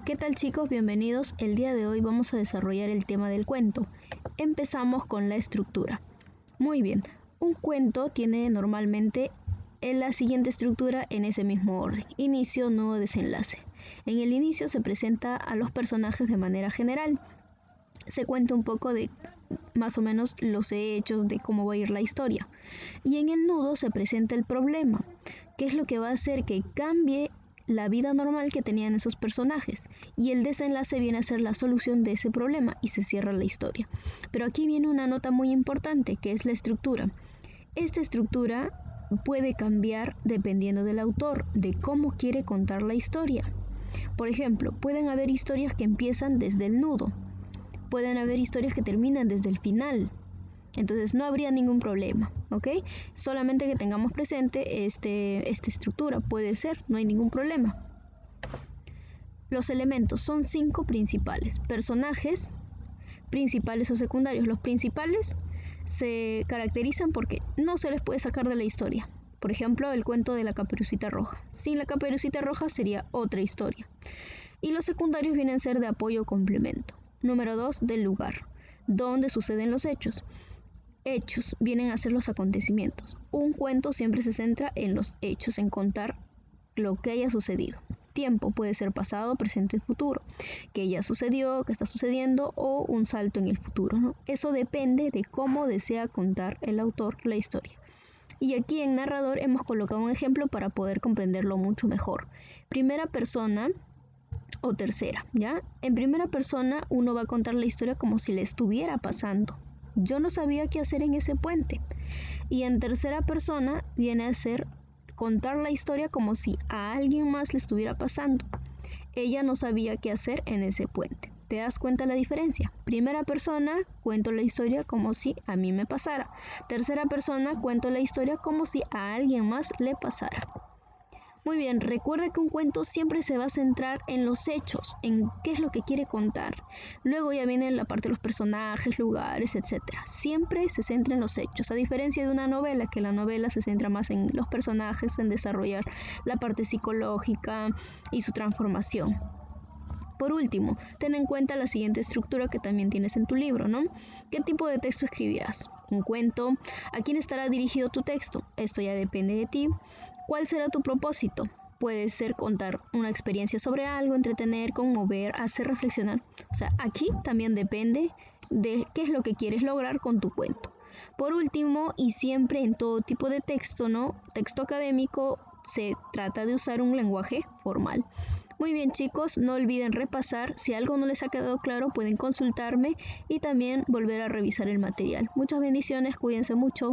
¿Qué tal chicos? Bienvenidos. El día de hoy vamos a desarrollar el tema del cuento. Empezamos con la estructura. Muy bien, un cuento tiene normalmente la siguiente estructura en ese mismo orden: inicio, nudo, desenlace. En el inicio se presenta a los personajes de manera general. Se cuenta un poco de más o menos los hechos, de cómo va a ir la historia. Y en el nudo se presenta el problema, que es lo que va a hacer que cambie la vida normal que tenían esos personajes, y el desenlace viene a ser la solución de ese problema y se cierra la historia. Pero aquí viene una nota muy importante, que es la estructura. Esta estructura puede cambiar dependiendo del autor, de cómo quiere contar la historia. Por ejemplo, pueden haber historias que empiezan desde el nudo, pueden haber historias que terminan desde el final. Entonces no habría ningún problema, ¿ok? Solamente que tengamos presente esta estructura, puede ser, no hay ningún problema. Los elementos son 5 principales: personajes, principales o secundarios. Los principales se caracterizan porque no se les puede sacar de la historia. Por ejemplo, el cuento de la Caperucita Roja. Sin la Caperucita Roja sería otra historia. Y los secundarios vienen a ser de apoyo o complemento. Número 2, del lugar, donde suceden los hechos. Hechos vienen a ser los acontecimientos. Un cuento siempre se centra en los hechos, en contar lo que haya sucedido. Tiempo puede ser pasado, presente y futuro, que ya sucedió, que está sucediendo, o un salto en el futuro, ¿no? Eso depende de cómo desea contar el autor la historia. Y aquí en narrador hemos colocado un ejemplo para poder comprenderlo mucho mejor. Primera persona o tercera, ¿ya? En primera persona uno va a contar la historia como si le estuviera pasando. Yo no sabía qué hacer en ese puente. Y en tercera persona viene a ser contar la historia como si a alguien más le estuviera pasando. Ella no sabía qué hacer en ese puente. ¿Te das cuenta la diferencia? Primera persona, cuento la historia como si a mí me pasara. Tercera persona, cuento la historia como si a alguien más le pasara. Muy bien, recuerda que un cuento siempre se va a centrar en los hechos, en qué es lo que quiere contar. Luego ya viene la parte de los personajes, lugares, etc. Siempre se centra en los hechos, a diferencia de una novela, que la novela se centra más en los personajes, en desarrollar la parte psicológica y su transformación. Por último, ten en cuenta la siguiente estructura que también tienes en tu libro, ¿no? ¿Qué tipo de texto escribirás? ¿Un cuento? ¿A quién estará dirigido tu texto? Esto ya depende de ti. ¿Cuál será tu propósito? Puede ser contar una experiencia sobre algo, entretener, conmover, hacer reflexionar. O sea, aquí también depende de qué es lo que quieres lograr con tu cuento. Por último, y siempre en todo tipo de texto, ¿no? Texto académico, se trata de usar un lenguaje formal. Muy bien chicos, no olviden repasar. Si algo no les ha quedado claro, pueden consultarme y también volver a revisar el material. Muchas bendiciones, cuídense mucho.